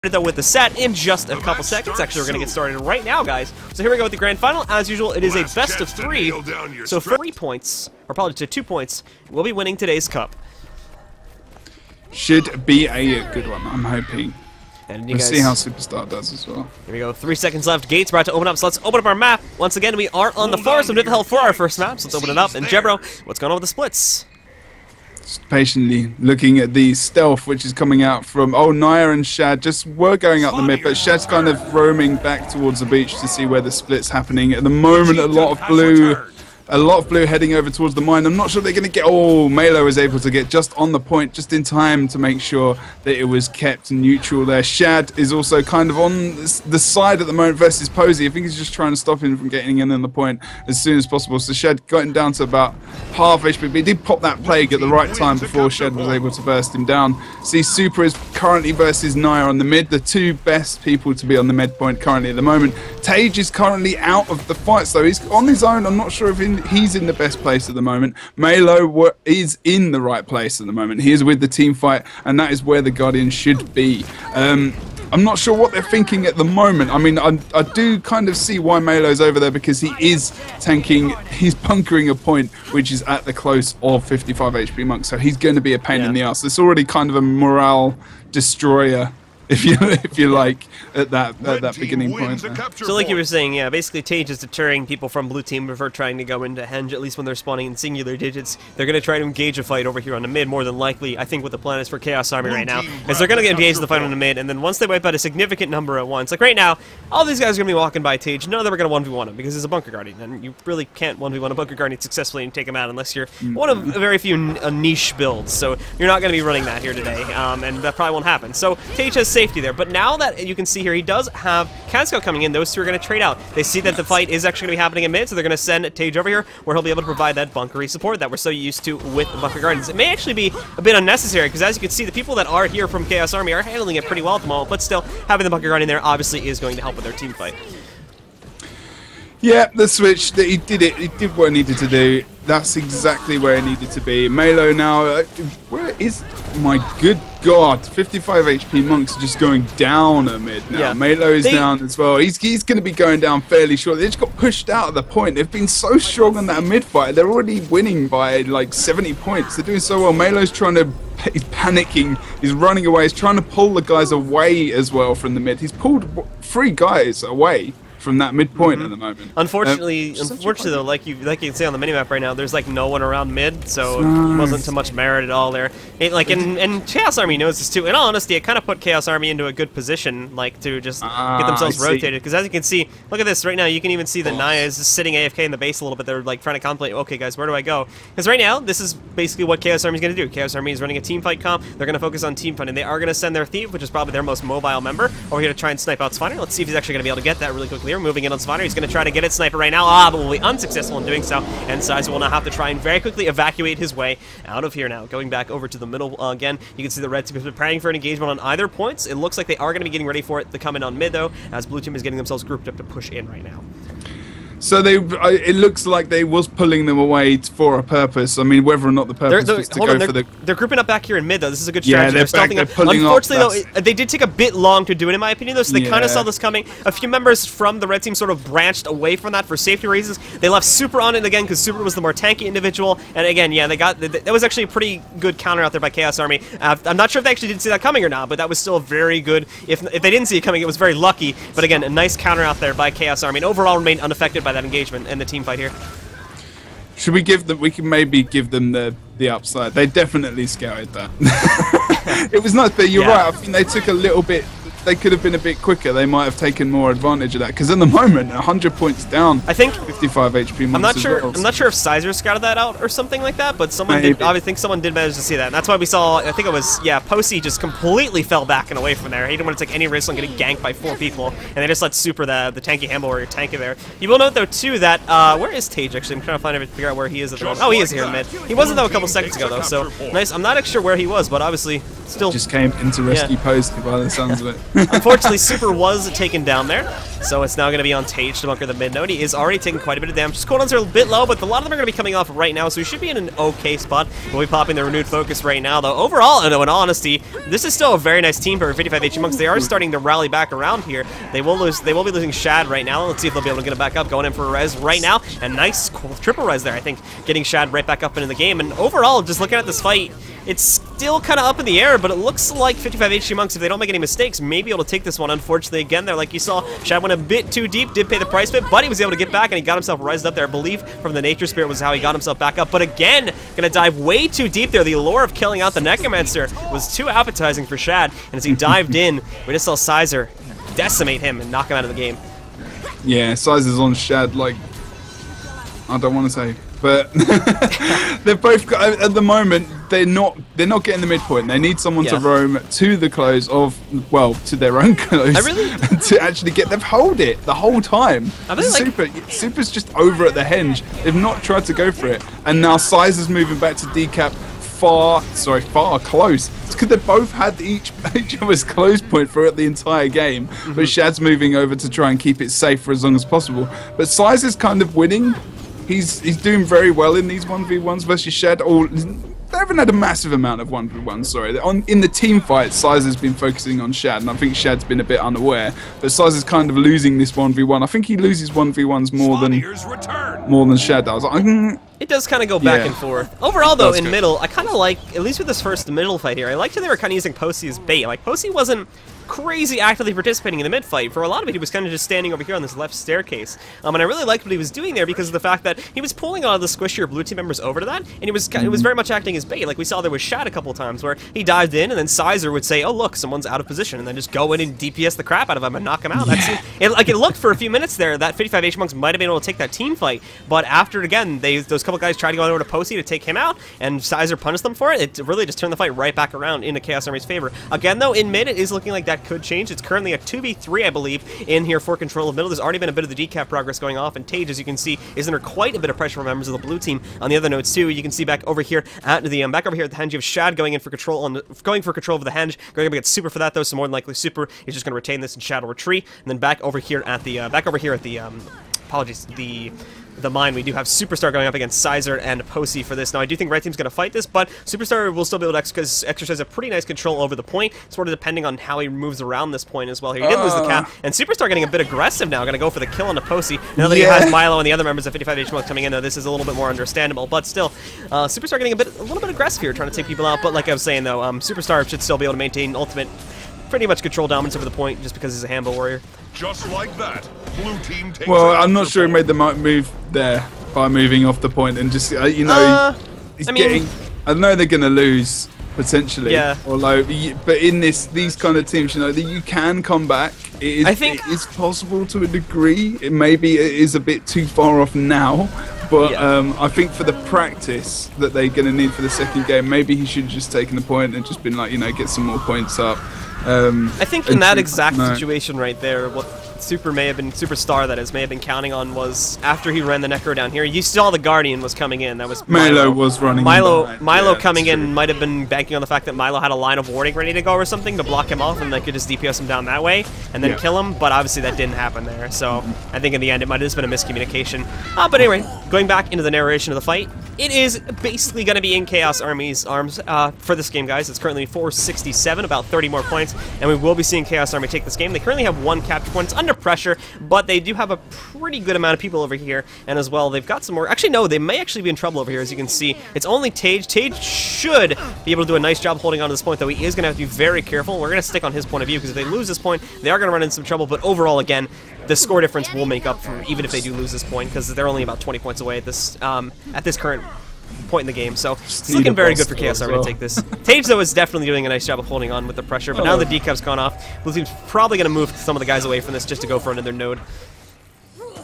Though with the set in just a couple seconds. Actually, we're going to get started right now, guys. So here we go with the grand final. As usual, it is a best of 3. So for 3 points, or probably to 2 points, we'll be winning today's cup. Should be a good one, I'm hoping. And we'll see how Superstar does as well. Here we go, 3 seconds left. Gates about to open up, so let's open up our map. Once again, we are on the far side of the hell for our first map, so let's open it up. And Jebro, what's going on with the splits? Just patiently looking at the stealth which is coming out from Naya and Shad just were going up the mid, but Shad's kind of roaming back towards the beach to see where the split's happening. At the moment, a lot of blue heading over towards the mine. I'm not sure they're going to get... Malo was able to get just on the point, just in time to make sure that it was kept neutral there. Shad is also kind of on the side at the moment versus Posey. I think he's just trying to stop him from getting in on the point as soon as possible. So Shad got him down to about half HP, but he did pop that plague at the right time before Shad was able to burst him down. See, Super is currently versus Naya on the mid, the two best people to be on the mid point currently at the moment. Tage is currently out of the fight, so he's on his own. I'm not sure if he's in the best place at the moment. Malo is in the right place at the moment. He is with the team fight, and that is where the Guardian should be. I'm not sure what they're thinking at the moment. I mean, I do kind of see why Malo's over there, because he is tanking, he's bunkering a point which is at the close of 55 HP Monk, so he's going to be a pain in the ass. It's already kind of a morale destroyer, if you like, at that beginning point. So like you were saying, yeah, basically Tage is deterring people from blue team before trying to go into Henge, at least when they're spawning in singular digits. They're going to try to engage a fight over here on the mid, more than likely. I think what the plan is for Chaos Army right now is they're going to get engaged in the fight on the mid, and then once they wipe out a significant number at once, like right now, all these guys are going to be walking by Tage. None of them are going to 1v1 him, because he's a bunker guardian, and you really can't 1v1 a bunker guardian successfully and take him out unless you're one of very few niche builds. So you're not going to be running that here today, and that probably won't happen. So Tage has safety there, but now that you can see here, he does have Kansko coming in. Those two are going to trade out. They see that the fight is actually going to be happening in mid, so they're going to send Tage over here, where he'll be able to provide that bunkery support that we're so used to with the bunker guardians. It may actually be a bit unnecessary, because as you can see, the people that are here from Chaos Army are handling it pretty well at the moment, but still, having the bunker guardian there obviously is going to help with their team fight. Yeah, the switch, he did it. He did what he needed to do. That's exactly where he needed to be. Malo now, where is... My good God, 55 HP Monk's just going down a mid now. Yeah. Malo is down as well. He's going to be going down fairly shortly. They just got pushed out at the point. They've been so strong on that mid fight. They're already winning by like 70 points. They're doing so well. Malo's trying to... He's panicking. He's running away. He's trying to pull the guys away as well from the mid. He's pulled 3 guys away from that midpoint at the moment. Unfortunately though, like you can see on the minimap right now, there's like no one around mid, so it wasn't too much merit at all there. And Chaos Army knows this too. In all honesty, it kind of put Chaos Army into a good position, like to just get themselves rotated. Because as you can see, look at this right now. You can even see that Naya is just sitting AFK in the base a little bit. They're like trying to contemplate, okay, guys, where do I go? Because right now, this is basically what Chaos Army is going to do. Chaos Army is running a team fight comp. They're going to focus on team fighting. They are going to send their Thief, which is probably their most mobile member, over here to try and snipe out Spawner. Let's see if he's actually going to be able to get that really quickly. We're moving in on Spawner. He's going to try to get it sniper right now, but will be unsuccessful in doing so, and Size will now have to try and very quickly evacuate his way out of here now. Going back over to the middle again, you can see the red team is preparing for an engagement on either points. It looks like they are going to be getting ready for it to come in on mid, though, as blue team is getting themselves grouped up to push in right now. So it looks like they was pulling them away for a purpose. I mean, whether or not the purpose was to go for the... They're grouping up back here in mid, though. This is a good strategy. Yeah, they're pulling Unfortunately, though, they did take a bit long to do it, in my opinion, though, so they kind of saw this coming. A few members from the red team sort of branched away from that for safety reasons. They left Super on it again, because Super was the more tanky individual. And again, yeah, that was actually a pretty good counter out there by Chaos Army. I'm not sure if they actually did see that coming or not, but that was still very good. If they didn't see it coming, it was very lucky. But again, a nice counter out there by Chaos Army, and overall remained unaffected by that engagement and the team fight here. Should we give them? We can maybe give them the upside. They definitely scouted that. It was nice, but you're right. I think they took a little bit. They could have been a bit quicker. They might have taken more advantage of that, because in the moment, 100 points down. I think 55 HP. I'm not sure. I'm not sure if Sizer scouted that out or something like that, but someone did. I think someone did manage to see that. And that's why we saw. I think it was Posey just completely fell back and away from there. He didn't want to take any risk on getting ganked by 4 people, and they just let Super the tanky handle warrior tank it there. You will note though too that where is Tage actually? I'm trying to figure out where he is at the moment. Oh, he is here in mid. He wasn't though a couple seconds ago though. So nice. I'm not actually sure where he was, but obviously still just came into rescue post by the sounds of it. Unfortunately, Super was taken down there, so it's now going to be on Tage to bunker the mid node. He is already taking quite a bit of damage. His cooldowns are a bit low, but a lot of them are going to be coming off right now, so he should be in an okay spot. We'll be popping the renewed focus right now, though. Overall, in honesty, this is still a very nice team for 55 HE Monks. They are starting to rally back around here. They will be losing Shad right now. Let's see if they'll be able to get it back up. Going in for a res right now, and nice cool triple res there. I think getting Shad right back up into the game. And overall, just looking at this fight, it's still kind of up in the air, but it looks like 55 HG Monks, if they don't make any mistakes, may be able to take this one. Unfortunately, again, there, like you saw, Shad went a bit too deep, did pay the price bit, but he was able to get back, and he got himself rised up there. I believe from the Nature Spirit was how he got himself back up. But again, going to dive way too deep there. The allure of killing out the Necromancer was too appetizing for Shad, and as he dived in, we just saw Sizer decimate him and knock him out of the game. Yeah, Sizer's on Shad, like, I don't want to say, but they've both got, at the moment, they're not getting the midpoint. They need someone to roam to the close of, well, to their own close. To actually get them hold it the whole time. Super's just over at the henge. They've not tried to go for it, and now Sizer's moving back to decap far close. It's because they both had each other's close point throughout the entire game. But Shad's moving over to try and keep it safe for as long as possible. But Sizer's kind of winning. He's doing very well in these 1v1s versus Shad. They haven't had a massive amount of 1v1s, sorry. In the team fight, Sizer's been focusing on Shad, and I think Shad's been a bit unaware. But Sizer's kind of losing this 1v1. I think he loses 1v1s more than Shad does. It does kind of go back and forth. Overall, though, in middle, I kind of like, at least with this first middle fight here, I liked how they were kind of using Posey as bait. Like, Posey wasn't crazy actively participating in the mid fight. For a lot of it, he was kind of just standing over here on this left staircase. And I really liked what he was doing there because of the fact that he was pulling a lot of the squishier blue team members over to that, and it was very much acting as bait. Like we saw there was Shad a couple times where he dived in, and then Sizer would say, "Oh look, someone's out of position," and then just go in and DPS the crap out of him and knock him out. It looked for a few minutes there that 55 H Monks might have been able to take that team fight, but after again, those couple guys tried to go over to Posey to take him out, and Sizer punished them for it. It really just turned the fight right back around into Chaos Army's favor. Again, though, in mid, it is looking like that could change. It's currently a 2v3, I believe, in here for control of middle. There's already been a bit of the decap progress going off, and Tage, as you can see, is under quite a bit of pressure from members of the blue team on the other nodes too. You can see back over here at the henge, you have Shad going in for control over the henge. Going to get Super for that though, so more than likely Super is just going to retain this and Shad will retreat. And then back over here at the the mine, we do have Superstar going up against Sizer and Posey for this. Now, I do think Red Team's going to fight this, but Superstar will still be able to exercise a pretty nice control over the point, sort of depending on how he moves around this point as well. Here, he did lose the cap, and Superstar getting a bit aggressive now, going to go for the kill on the Posey. Now that he has Milo and the other members of 55 HMO coming in, though, this is a little bit more understandable, but still, Superstar getting a little bit aggressive here, trying to take people out, but like I was saying, though, Superstar should still be able to maintain ultimate pretty much control dominance over the point just because he's a Hambo warrior. Just like that, blue team takes I'm not sure he made the move there by moving off the point and just, you know, I know they're going to lose potentially, although, but in these kind of teams, you know, that you can come back. It is possible to a degree. Maybe it is a bit too far off now, but I think for the practice that they're going to need for the second game, maybe he should have just taken the point and just been like, you know, get some more points up. I think in that exact situation right there, what Superstar may have been counting on was after he ran the Necro down here, you saw the Guardian was coming in. That was Milo was running. Milo coming in might have been banking on the fact that Milo had a line of warding ready to go or something to block him off, and they could just DPS him down that way and then kill him. But obviously that didn't happen there. So I think in the end it might have just been a miscommunication. But anyway, going back into the narration of the fight, it is basically going to be in Chaos Army's arms for this game, guys. It's currently 467, about 30 more points, and we will be seeing Chaos Army take this game. They currently have 1 capture point. It's under pressure, but they do have a pretty good amount of people over here, and as well, they've got some more. Actually, no, they may actually be in trouble over here, as you can see. It's only Tage. Tage should be able to do a nice job holding on to this point, though he is going to have to be very careful. We're going to stick on his point of view, because if they lose this point, they are going to run into some trouble, but overall, again, the score difference will make up for even if they do lose this point, because they're only about 20 points away at this current point in the game, so it's looking very good for Chaos Army to take this. Tage, though, is definitely doing a nice job of holding on with the pressure, but now the decap's gone off. Blue team's probably going to move some of the guys away from this just to go for another node.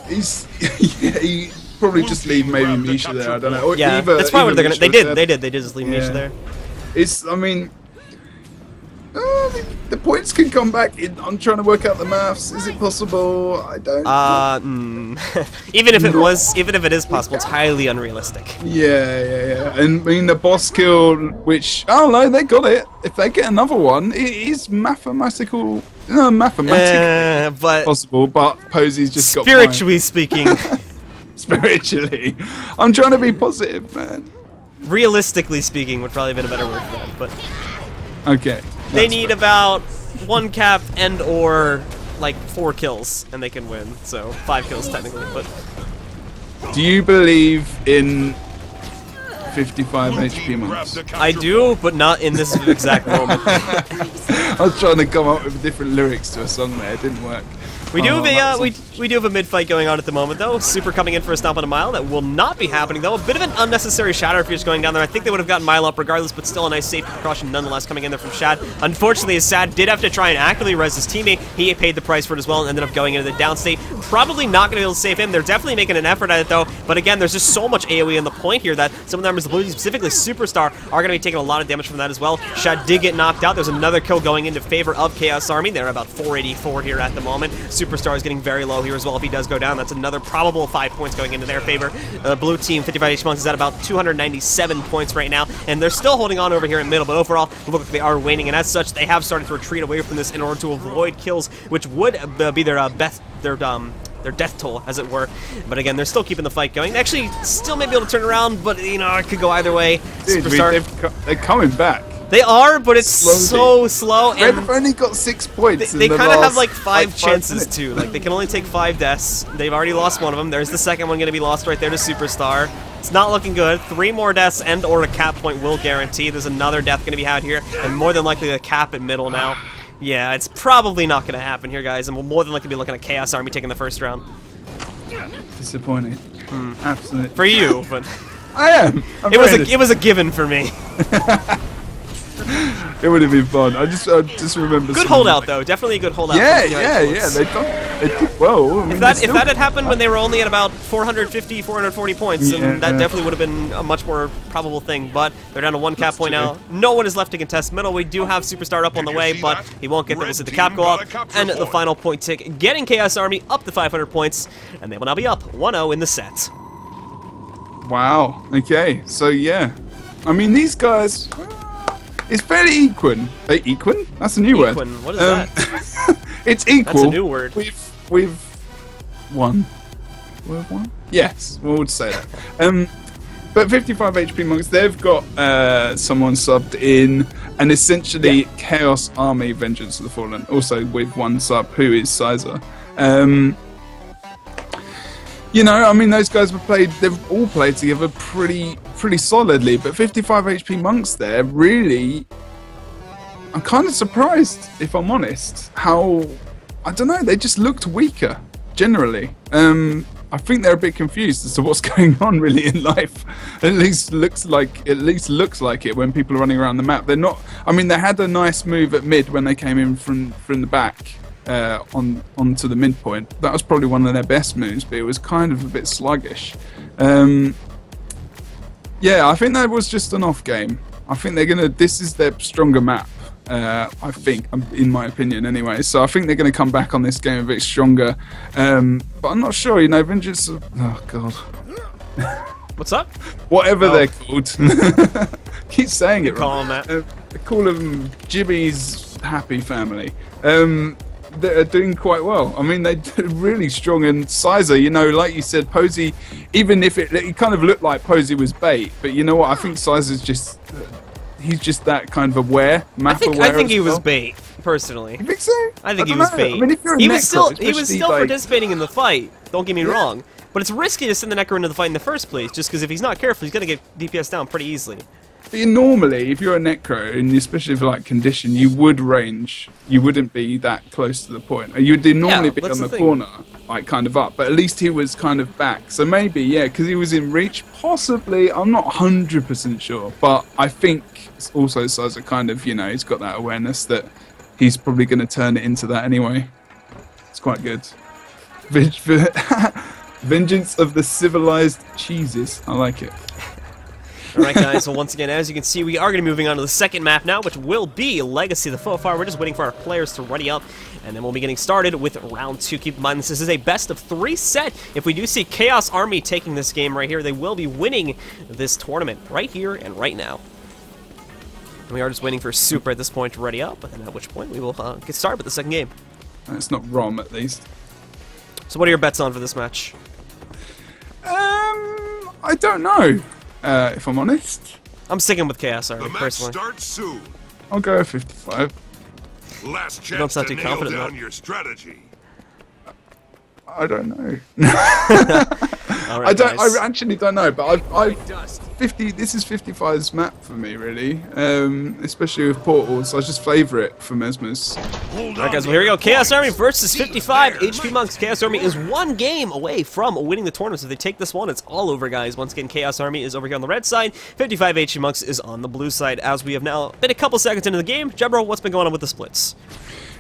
He probably just leave maybe Misha there, I don't know. Or that's probably what they did just leave Misha there. I mean, the points can come back. I'm trying to work out the maths. Is it possible? I don't. Even if it is possible, it's highly unrealistic. Yeah. And I mean the boss kill, which no, they got it. If they get another one, it is mathematically but possible. But Posey's just spiritually speaking. Spiritually, I'm trying to be positive, man. Realistically speaking, would probably have been a better word for that, but okay. They need about 1 cap and or like 4 kills, and they can win. So 5 kills technically. But do you believe in 55 HP monks? I do, but not in this exact moment. I was trying to come up with different lyrics to a song there. It didn't work. We do have we do have a mid fight going on at the moment though. Super coming in for a stomp on a Mile. That will not be happening though. A bit of an unnecessary shatter if you're just going down there. I think they would have gotten Mile up regardless, but still a nice safety precaution nonetheless coming in there from Shad. Unfortunately, Sad did have to try and actively res his teammate. He paid the price for it as well and ended up going into the downstate. Probably not going to be able to save him. They're definitely making an effort at it though. But again, there's just so much AoE in the point here that some of the members of the blue team, specifically Superstar, are going to be taking a lot of damage from that as well. Shad did get knocked out. There's another kill going into favor of Chaos Army. They're about 484 here at the moment. Superstar is getting very low here as well if he does go down. That's another probable 5 points going into their favor. Blue team, 55 H monks, is at about 297 points right now, and they're still holding on over here in middle, but overall, it looks like they are waning, and as such, they have started to retreat away from this in order to avoid kills, which would be their death toll, as it were. But again, they're still keeping the fight going. They actually still may be able to turn around, but, you know, it could go either way. Dude, they're coming back. They are, but it's so slow. And they've only got 6 points. They kind of have like 5 chances too. Like they can only take 5 deaths. They've already lost one of them. There's the second one going to be lost right there to Superstar. It's not looking good. 3 more deaths and or a cap point will guarantee. There's another death going to be had here, and more than likely a cap at middle now. Yeah, it's probably not going to happen here, guys, and we'll more than likely be looking at Chaos Army taking the first round. Disappointing. Absolutely. For you, but I am. It was a given for me. It would have been fun. I just remember. Good holdout though, definitely a good holdout. Yeah. They did well. I mean, if that had happened when they were only at about 450, 440 points, then that definitely would have been a much more probable thing. But they're down to 1 cap point now. No one is left to contest middle. We do have Superstar up on the way, but he won't get there. We'll see the cap go up, and the final point tick, getting Chaos Army up to 500 points, and they will now be up 1-0 in the set. Wow. Okay. So yeah, I mean these guys. It's fairly equine. Equine? That's a new word. What is that? It's equal. That's a new word. We've won. We've won? Yes, we'll say that. But 55 HP monks, they've got someone subbed in, and essentially Chaos Army Vengeance of the Fallen, also with 1 sub, who is Sizer. You know, I mean, those guys they've all played together pretty solidly, but 55 HP monks there, really, I'm kind of surprised, if I'm honest, how, I don't know, they just looked weaker, generally. I think they're a bit confused as to what's going on really in life. At least looks like it when people are running around the map. They're not, I mean, they had a nice move at mid when they came in from the back. Onto the midpoint. That was probably one of their best moves, but it was kind of a bit sluggish. Yeah, I think that was just an off game. I think this is their stronger map, I think, in my opinion anyway. So I think they're going to come back on this game a bit stronger. But I'm not sure, you know, Vengeance, oh god. What's up? Whatever they're called. Keep saying it call them that. They call them Jibby's Happy Family. They're doing quite well. I mean, they're really strong. And Sizer, you know, like you said, Posey, even if it kind of looked like Posey was bait, but you know what? I think Sizer's just, he's just that kind of aware, map aware. I think he was bait, personally. You think so? I think he was bait. I mean, if you're a he was still like, participating in the fight. Don't get me wrong, but it's risky to send the Necro into the fight in the first place, just because if he's not careful, he's gonna get DPS down pretty easily. Normally, if you're a Necro, and especially for like condition, you would range. You wouldn't be that close to the point. You'd normally be on the corner, like kind of up. But at least he was kind of back. So maybe, yeah, because he was in reach. Possibly, I'm not 100% sure. But I think also Sizer kind of, you know, he's got that awareness that he's probably going to turn it into that anyway. It's quite good. Vengeance of the civilized cheeses. I like it. Alright guys, well once again, as you can see, we are going to be moving on to the second map now, which will be Legacy of the Far. We're just waiting for our players to ready up, and then we'll be getting started with round 2. Keep in mind, this is a best of 3 set. If we do see Chaos Army taking this game right here, they will be winning this tournament right here and right now. And we are just waiting for Super at this point to ready up, and at which point we will get started with the second game. It's not Rom, at least. So what are your bets on for this match? I don't know, if I'm honest. I'm sticking with Chaos Army, The match personally. starts soon. I'll go 55. Last don't chance sound to too nail confident, down though. your strategy. I don't know. Alright, I actually don't know, but this is 55's map for me, really. Especially with portals, I just favour it for Mesmer's. Alright guys, well here we go. Chaos Army versus 55 HP Monks. Chaos Army is 1 game away from winning the tournament. So if they take this one, it's all over, guys. Once again, Chaos Army is over here on the red side. 55 HP Monks is on the blue side. As we have now been a couple seconds into the game, Jebro, what's been going on with the splits?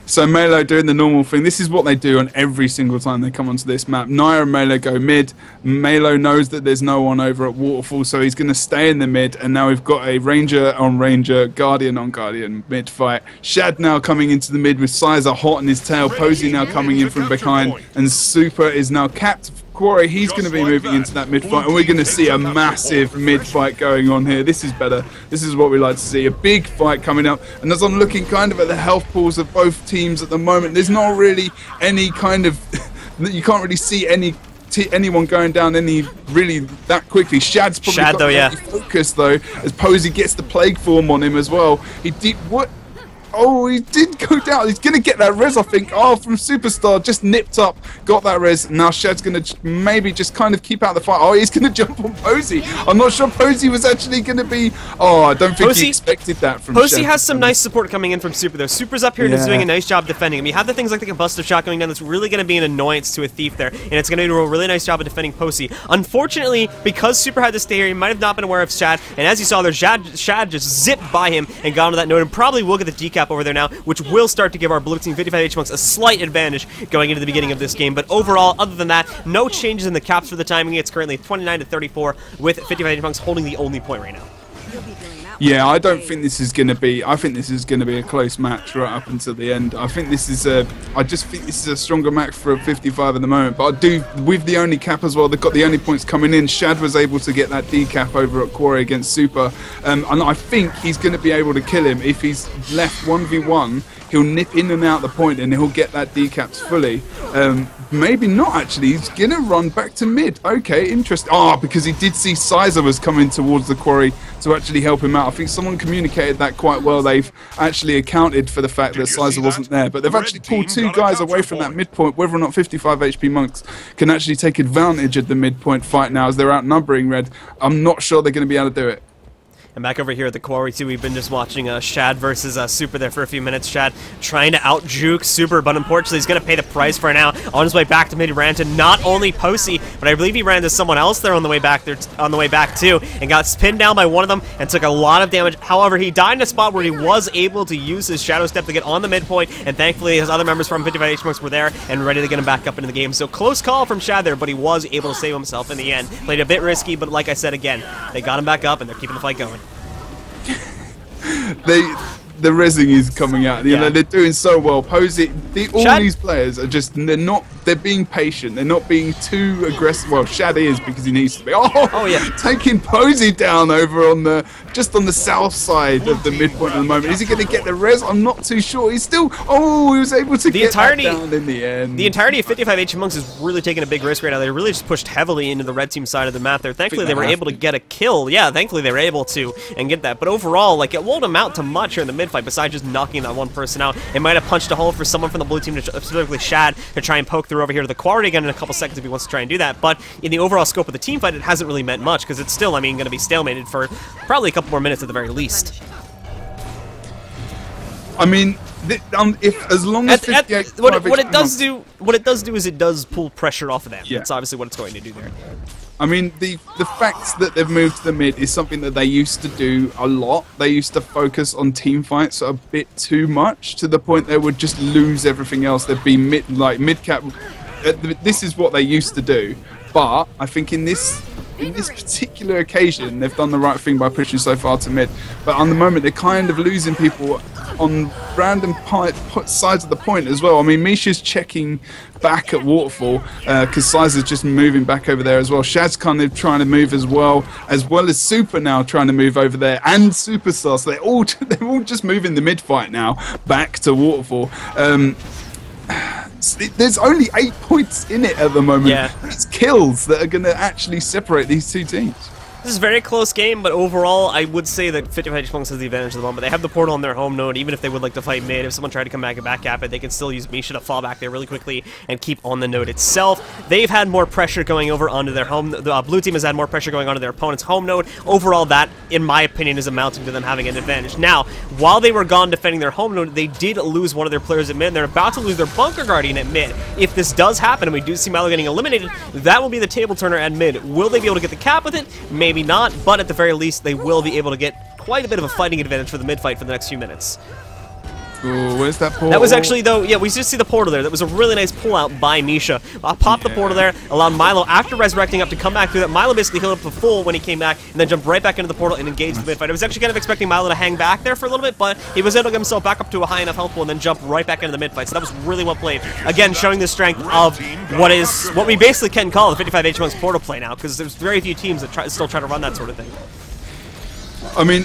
So Melo doing the normal thing. This is what they do on every single time they come onto this map. Naya and Melo go mid. Melo knows that there's no one over at Waterfall, so he's going to stay in the mid. And now we've got a Ranger on Ranger, Guardian on Guardian mid fight. Shad now coming into the mid with Sizer hot on his tail. Posey now coming in from behind. And Super is now capped. Quarry, he's going to be moving into that mid fight, and we're going to see a massive mid fight going on here. This is better. This is what we like to see. A big fight coming up. And as I'm looking kind of at the health pools of both teams at the moment, there's not really any kind of you can't really see anyone going down really that quickly. Shad's probably focused though, as Posey gets the plague form on him as well. He did what? Oh, he did go down. He's going to get that res, I think. Oh, from Superstar. Just nipped up. Got that res. Now Shad's going to maybe just kind of keep out the fight. Oh, he's going to jump on Posey. I'm not sure Posey was actually going to be... Oh, I don't think he expected that from Posey Shad. has some nice support coming in from Super, though. Super's up here and is doing a nice job defending him. You have the things like the combustive shot going down that's really going to be an annoyance to a thief there, and it's going to do a really nice job of defending Posey. Unfortunately, because Super had to stay here, he might have not been aware of Shad, and as you saw there, Shad just zipped by him and got onto that node, and probably will get the decap over there now, which will start to give our blue team 55 H Monks a slight advantage going into the beginning of this game. But overall, other than that, no changes in the caps for the timing. It's currently 29 to 34 with 55 H Monks holding the only point right now. Yeah, I don't think this is going to be... I think this is going to be a close match right up until the end. I think this is a... I just think this is a stronger match for 55 at the moment. But I do... With the only cap as well, they've got the only points coming in. Shad was able to get that decap over at Quarry against Super. And I think he's going to be able to kill him. If he's left 1v1, he'll nip in and out the point and he'll get that decaps fully. Maybe not, actually. He's going to run back to mid. Okay, interesting. Ah, because he did see Sizer was coming towards the Quarry to actually help him out. I think someone communicated that quite well. They've actually accounted for the fact that Sizer wasn't there. But they've actually pulled 2 guys away from that midpoint. Whether or not 55 HP Monks can actually take advantage of the midpoint fight now as they're outnumbering Red, I'm not sure they're going to be able to do it. And back over here at the Quarry, too, we've been just watching Shad versus Super there for a few minutes. Shad trying to out-juke Super, but unfortunately he's going to pay the price for now. On his way back to mid, he ran to not only Posey, but I believe he ran to someone else there on the way back too, and got pinned down by one of them and took a lot of damage. However, he died in a spot where he was able to use his Shadow Step to get on the midpoint, and thankfully his other members from 55 H Monks were there and ready to get him back up into the game. So close call from Shad there, but he was able to save himself in the end. Played a bit risky, but like I said again, they got him back up and they're keeping the fight going. The rezzing is coming out. You know, they're doing so well. Posey, all these players are just, they're being patient. They're not being too aggressive. Well, Shad is because he needs to be. Oh yeah. Taking Posey down over on just on the south side of the midpoint at the moment. Is he going to get the res? I'm not too sure. He's still, he was able to get that down in the end. The entirety of 55 H Monks is really taking a big risk right now. They really just pushed heavily into the red team side of the map there. Thankfully, they were able to get a kill. Yeah, thankfully they were able to and get that. But overall, like, it won't amount to much here in the mid fight besides just knocking that one person out. It might have punched a hole for someone from the blue team, specifically Shad, to try and poke through over here to the Quarry again in a couple seconds if he wants to try and do that. But in the overall scope of the team fight, it hasn't really meant much because it's still, I mean, going to be stalemated for probably a couple more minutes at the very least. I mean, if as long as what it does do is it does pull pressure off of them. Yeah. That's obviously what it's going to do there. I mean, the fact that they've moved to the mid is something that they used to do a lot. They used to focus on team fights a bit too much to the point they would just lose everything else. They'd be mid cap. This is what they used to do, but I think in this in this particular occasion, they've done the right thing by pushing so far to mid. But on the moment, they're kind of losing people on random sides of the point as well. I mean, Misha's checking back at Waterfall because Size's just moving back over there as well. Shad's kind of trying to move as well as Super now trying to move over there, and Superstar. So they're all just moving the mid fight now back to Waterfall. There's only 8 points in it at the moment. Yeah. It's kills that are going to actually separate these two teams. This is a very close game, but overall, I would say that 55 Punks has the advantage at the moment. They have the portal on their home node, even if they would like to fight mid. If someone tried to come back and back it, they can still use Misha to fall back there really quickly and keep on the node itself. They've had more pressure going over onto their home. The blue team has had more pressure going onto their opponent's home node. Overall, that, in my opinion, is amounting to them having an advantage. Now, while they were gone defending their home node, they did lose one of their players at mid, and they're about to lose their Bunker Guardian at mid. If this does happen, and we do see Milo getting eliminated, that will be the table turner at mid. Will they be able to get the cap with it? Maybe not, but at the very least, they will be able to get quite a bit of a fighting advantage for the mid-fight for the next few minutes. Ooh, where's that portal? That was actually, though, yeah, we just see the portal there. That was a really nice pull-out by Misha. Popped the portal there, allowed Milo, after resurrecting up, to come back through that. Milo basically healed up to full when he came back, and then jumped right back into the portal and engaged the mid-fight. I was actually kind of expecting Milo to hang back there for a little bit, but he was able to get himself back up to a high enough health pool and then jump right back into the mid-fight. So that was really well played. Again, showing the strength of what we basically can call the 55 H-Monk's portal play now, because there's very few teams that still try to run that sort of thing. I mean,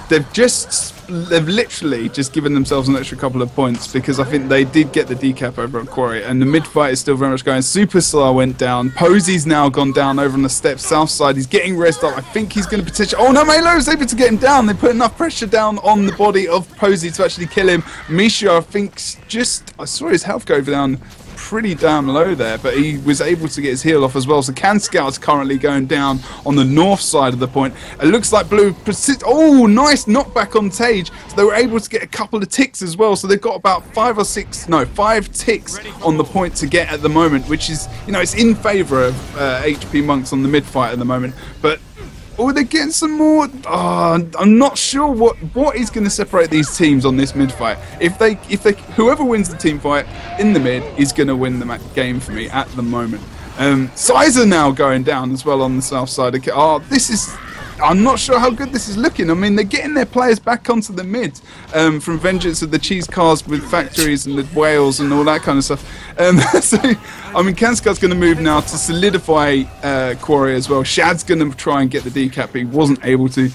they've literally just given themselves an extra couple of points, because I think they did get the decap over at Quarry, and the mid fight is still very much going. Superstar went down. Posy's now gone down over on the steps south side. He's getting rezzed up. I think he's going to potentially... Oh no, Malo's able to get him down. They put enough pressure down on the body of Posy to actually kill him. Misha, I think, I saw his health go down pretty damn low there, but he was able to get his heal off as well. So Can Scout's currently going down on the north side of the point. It looks like Blue... Oh, nice knockback on Tage. So they were able to get a couple of ticks as well. So they've got about 5 ticks on the point to get at the moment, which is, you know, it's in favour of HP Monks on the mid fight at the moment. But oh, they're getting some more. I'm not sure what is going to separate these teams on this mid fight. Whoever wins the team fight in the mid is going to win the game for me at the moment. Sizer now going down as well on the south side. I'm not sure how good this is looking. I mean, they're getting their players back onto the mid from Vengeance of the Cheese Cars with factories and the whales and all that kind of stuff. So, I mean, Kanskar's going to move now to solidify Quarry as well. Shad's going to try and get the decap, but he wasn't able to.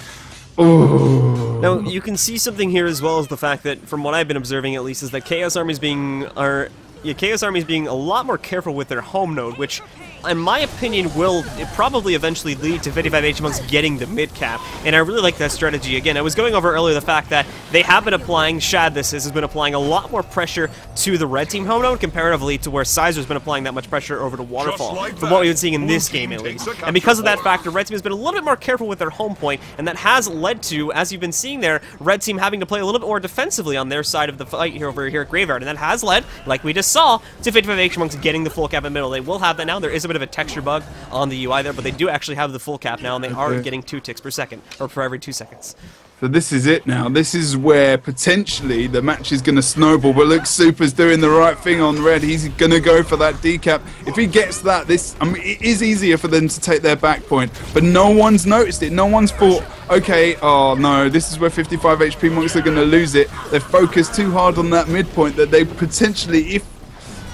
Oh. Now, you can see something here as well as the fact that, from what I've been observing at least, is that Chaos Army's being a lot more careful with their home node, which, in my opinion, will probably eventually lead to 55H Monks getting the mid cap, and I really like that strategy. Again, I was going over earlier the fact that they have been applying, has been applying a lot more pressure to the red team home node comparatively to where Sizer's been applying that much pressure over to Waterfall, from what we've been seeing in this game at least. And because of that factor, red team has been a little bit more careful with their home point, and that has led to, as you've been seeing there, red team having to play a little bit more defensively on their side of the fight here over here at Graveyard, and that has led, like we just saw, to 55H Monks getting the full cap in the middle. They will have that now. There is a bit of a texture bug on the UI there, but they do actually have the full cap now, and they are getting 2 ticks per second, or for every 2 seconds. So this is it now. This is where potentially the match is going to snowball. But look, Super's doing the right thing on red. He's going to go for that decap. If he gets that, it is easier for them to take their back point. But no one's noticed it. No one's thought, okay, oh no, this is where 55 HP Monks are going to lose it. They've focused too hard on that midpoint that they potentially,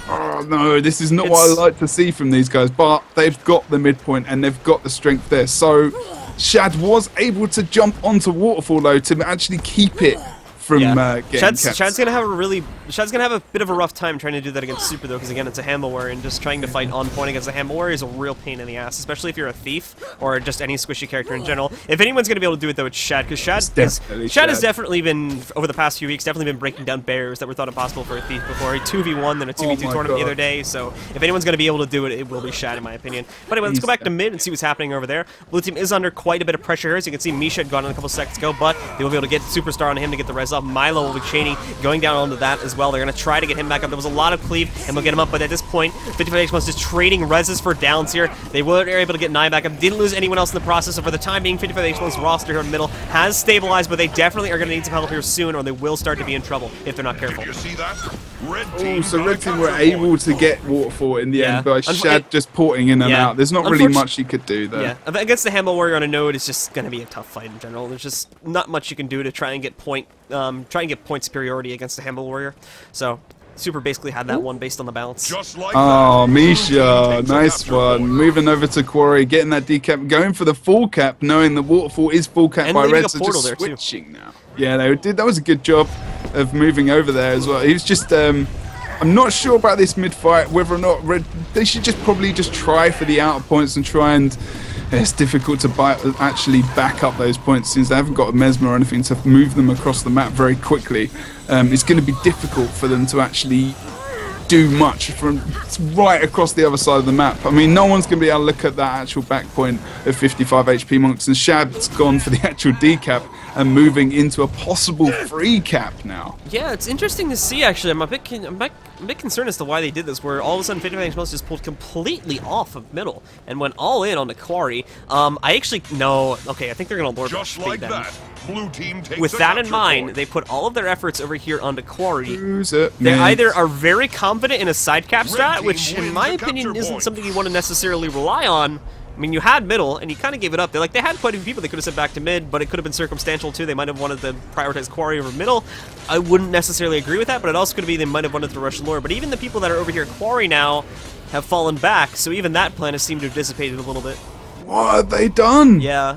oh no, this is not what I like to see from these guys. But they've got the midpoint and they've got the strength there. So Shad was able to jump onto Waterfall though to actually keep it from getting Shad's gonna have a bit of a rough time trying to do that against Super though, because again it's a handle warrior, and just trying to fight on point against a handle warrior is a real pain in the ass, especially if you're a thief or just any squishy character in general. If anyone's gonna be able to do it though, it's Shad, because Shad has definitely been, over the past few weeks, definitely been breaking down barriers that were thought impossible for a thief before. A 2v1 then a 2v2 tournament the other day, so if anyone's gonna be able to do it, it will be Shad in my opinion. But anyway, let's go back to mid and see what's happening over there. Blue team is under quite a bit of pressure here, as you can see Misha had gone in a couple seconds ago, but they will be able to get Superstar on him to get the res up. Milo will be chaining, going down onto that as well. They're going to try to get him back up. There was a lot of cleave, and they'll get him up, but at this point, 55H just trading reses for downs here. They were able to get Nye back up. Didn't lose anyone else in the process, so for the time being, 55H's roster here in the middle has stabilized, but they definitely are going to need some help here soon, or they will start to be in trouble if they're not careful. You see that? Red Oh, team so got Red Team were control. able to get Waterfall in the Yeah. end by Shad just porting in and Yeah. out. There's not really much you could do there. Yeah, against the Handball Warrior on a node, it's just going to be a tough fight in general. There's just not much you can do to try and get point superiority against the Handball Warrior. So, Super basically had that one based on the balance. Just like Oh, that. Misha, Takes nice after one. Warrior. Moving over to Quarry, getting that decap, going for the full cap, knowing the Waterfall is full cap And by leaving Red, a so portal just there, too. switching now. Yeah, they did. That was a good job of moving over there as well. He was just, I'm not sure about this mid-fight, whether or not Red, they should just probably just try for the outer points and try and, it's difficult to actually back up those points since they haven't got a Mesmer or anything to move them across the map very quickly. It's going to be difficult for them to actually do much from right across the other side of the map. I mean, no one's going to be able to look at that actual back point of 55 HP Monks, and Shad's gone for the actual decap and moving into a possible free cap now. Yeah, it's interesting to see, actually. I'm a bit concerned as to why they did this, where all of a sudden 55 Most just pulled completely off of middle and went all in on the Quarry. I actually, no, okay, I think they're going to Lord Just Rush like then. that. Blue team takes With a that in capture mind, point. they put all of their efforts over here onto Quarry. Who's it? They Mid. either are very confident in a side cap Red strat, team which in wins my the opinion capture isn't point. something you want to necessarily rely on. I mean, you had middle, and you kind of gave it up. They had quite a few people they could have sent back to mid, but it could have been circumstantial too. They might have wanted to prioritize Quarry over middle. I wouldn't necessarily agree with that, but it also could be they might have wanted to rush Lore. But even the people that are over here at Quarry now have fallen back, so even that plan has seemed to have dissipated a little bit. What have they done? Yeah,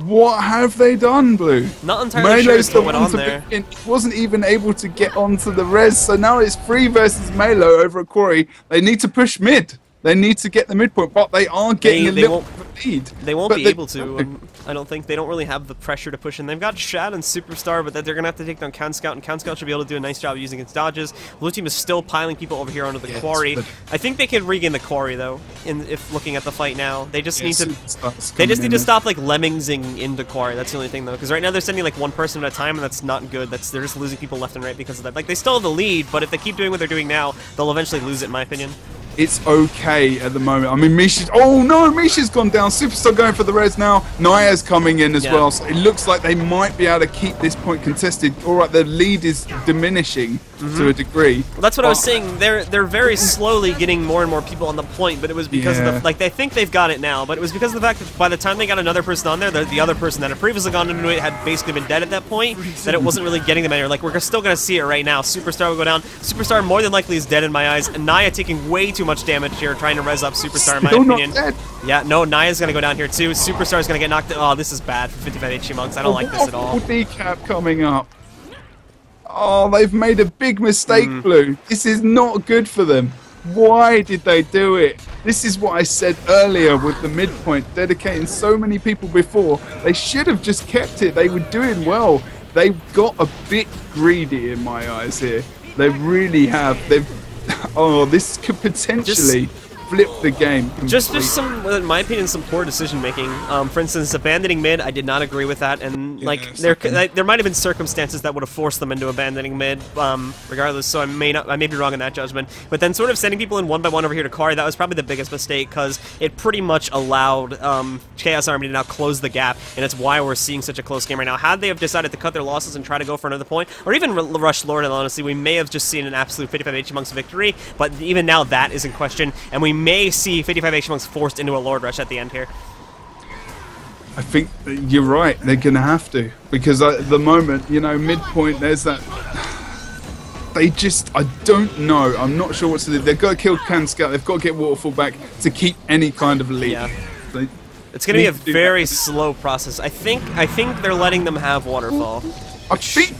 What have they done, Blue? not entirely sure as to what went on to there. begin. He wasn't even able to get onto the res, so now it's free versus Melo over at Quarry. They need to push mid. They need to get the midpoint, but they are getting a They little won't- lead. They won't But be they- able to. I don't think they don't really have the pressure to push in. They've got Shad and Superstar, but that they're gonna have to take down Count Scout, and Count Scout should be able to do a nice job using its dodges. Blue team is still piling people over here onto the Yes, Quarry. but- I think they can regain the Quarry though. If looking at the fight now, they just need to. Superstars They just coming need to in. stop like lemmingzing into Quarry. That's the only thing though, because right now they're sending like one person at a time, and that's not good. They're just losing people left and right because of that. Like they still have the lead, but if they keep doing what they're doing now, they'll eventually lose it, in my opinion. It's okay at the moment. I mean, Misha's... Oh, no, Misha's gone down. Superstar going for the res now. Naya's coming in as Yeah. well. So it looks like they might be able to keep this point contested. All right, the lead is diminishing to a degree. Well, that's what I was But- saying. They're very slowly getting more and more people on the point, but it was because of Yeah. the like they think they've got it now, but it was because of the fact that by the time they got another person on there, the other person that had previously gone into it had basically been dead at that point. That it wasn't really getting them anywhere. Like we're still gonna see it right now. Superstar will go down. Superstar more than likely is dead in my eyes, and Naya taking way too much damage here, trying to res up Superstar in my Still not opinion. dead. Yeah, no, Naya's gonna go down here too. Superstar's gonna get knocked. Oh, this is bad for 55 HG Monks. I don't like this at all. Decap coming up. Oh, they've made a big mistake, Blue. This is not good for them. Why did they do it? This is what I said earlier with the midpoint, dedicating so many people before. They should have just kept it. They were doing well. They got a bit greedy in my eyes here. They really have. They've. Oh, this could potentially flip the game. Just completely. some, in my opinion, some poor decision making. For instance, abandoning mid, I did not agree with that, and Yeah, like second. there might have been circumstances that would have forced them into abandoning mid, regardless. So I may be wrong in that judgment. But then sort of sending people in one by one over here to Kari, that was probably the biggest mistake because it pretty much allowed Chaos Army to now close the gap, and it's why we're seeing such a close game right now. Had they have decided to cut their losses and try to go for another point, or even rush Lord, honestly, we may have just seen an absolute 55 HG Monks victory. But even now, that is in question, and we may see 55 HG Monks forced into a Lord Rush at the end here. I think that you're right. They're going to have to. Because at the moment, you know, midpoint, there's that... They just... I don't know. I'm not sure what to do. They've got to kill Can Scout. They've got to get Waterfall back to keep any kind of lead. Yeah. They It's going to be a need to do very that. slow process. I think they're letting them have Waterfall. I think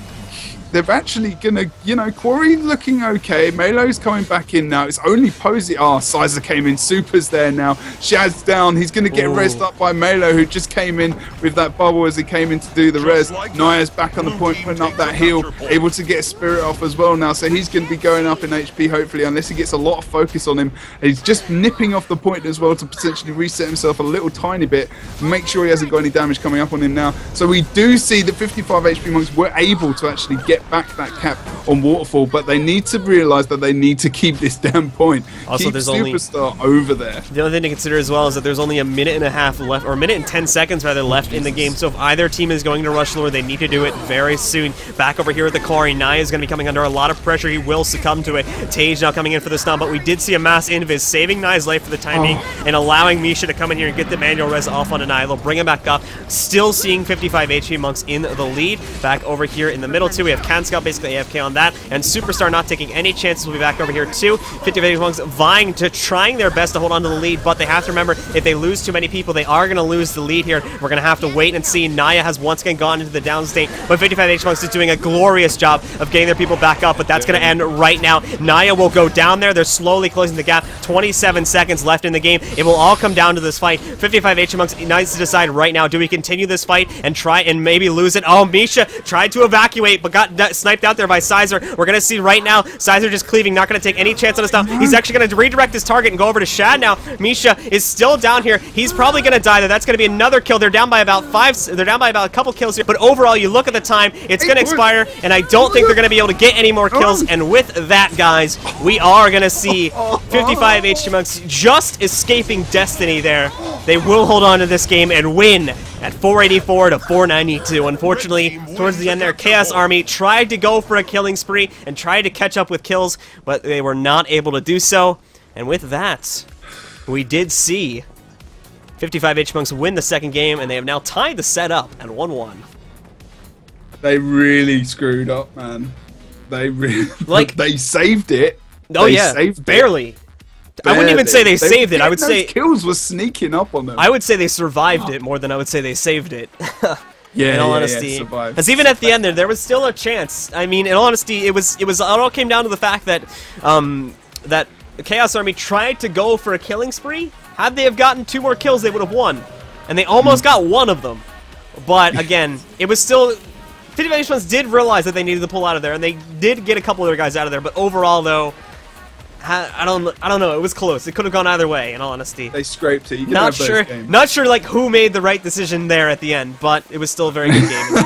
they're actually gonna, you know, Quarry looking okay. Melo's coming back in now. It's only Posey. Oh, Sizer came in. Super's there now. Shad's down. He's gonna get rezzed up by Melo, who just came in with that bubble as he came in to do the res. Naya's back on the point, putting up that heal, able to get Spirit off as well now. So he's gonna be going up in HP hopefully, unless he gets a lot of focus on him. He's just nipping off the point as well to potentially reset himself a little tiny bit. Make sure he hasn't got any damage coming up on him now. So we do see that 55 HP monks were able to actually get back that cap on Waterfall, but they need to realize that they need to keep this damn point. Also, keep there's Superstar over there. The other thing to consider as well is that there's only a minute and a half left, or a minute and 10 seconds rather left in the game. So if either team is going to rush lure, they need to do it very soon. Back over here at the Quarry, Naya is going to be coming under a lot of pressure. He will succumb to it. Tage now coming in for the stun, but we did see a mass invis, saving Naya's life for the time being, and allowing Misha to come in here and get the manual res off on Naya. They'll bring him back up. Still seeing 55 HP monks in the lead. Back over here in the middle too, we have Kanscout basically AFK on that, and Superstar not taking any chances. Will be back over here too. 55 HP monks vying to trying their best to hold on to the lead, but they have to remember if they lose too many people, they are going to lose the lead here. We're going to have to wait and see. Naya has once again gone into the down state, but 55 HP monks is doing a glorious job of getting their people back up, but that's going to end right now. Naya will go down there. They're slowly closing the gap. 27 seconds left in the game. It will all come down to this fight. 55 HP monks needs to decide right now, do we continue this fight and try and maybe lose it? Oh, Misha tried to evacuate, but got sniped out there by Sizer. We're going to see right now, Sizer just cleaving, not going to take any chance on us now. He's actually going to redirect his target and go over to Shad now. Misha is still down here. He's probably going to die there. That's going to be another kill. They're down by about a couple kills here, but overall, you look at the time, it's going to expire, and I don't think they're going to be able to get any more kills, and with that, guys, we are going to see 55 HP monks just escaping destiny there. They will hold on to this game and win at 484 to 492. Unfortunately, towards the end there, Chaos Army tried to go for a killing spree and tried to catch up with kills, but they were not able to do so. And with that, we did see 55 HP monks win the second game, and they have now tied the set up at 1-1. They really screwed up, man. They really they saved it. Oh yeah, barely. I wouldn't even say they saved it. I would say kills were sneaking up on them. I would say they survived it more than I would say they saved it. Yeah, in all honesty, because even at the end there was still a chance. I mean, in all honesty, it all came down to the fact that that Chaos Army tried to go for a killing spree. Had they have gotten 2 more kills, they would have won, and they almost got one of them. But again, it was still. 55 HP did realize that they needed to pull out of there, and they did get a couple of their guys out of there. But overall, though, I don't know. It was close. It could have gone either way. In all honesty, they scraped it. You not sure like who made the right decision there at the end, but it was still a very good game.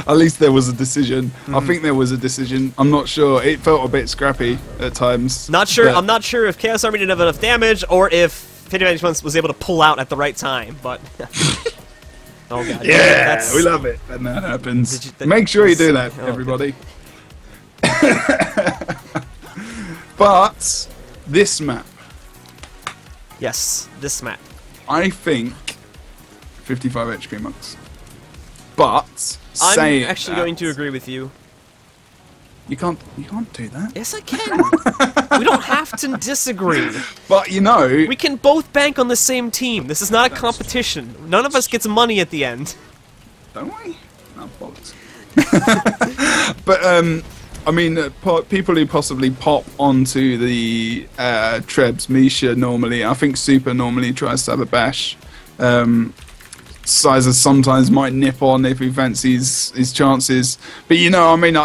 At least there was a decision. I think there was a decision. I'm not sure. It felt a bit scrappy at times. Not sure. I'm not sure if Chaos Army didn't have enough damage or if 55 HP was able to pull out at the right time. But oh god, yeah, we love it when that happens. Make sure you do that, everybody. But this map. Yes, this map. I think 55 HP monks. But I'm actually going to agree with you. You can't do that. Yes, I can. We don't have to disagree. But you know, we can both bank on the same team. This is not a competition. None of us gets money at the end. Don't we? No, bollocks. But I mean, people who possibly pop onto the Trebs, Misha normally, I think Super normally tries to have a bash. Sizer sometimes might nip on if he fancies his chances. But you know, I mean,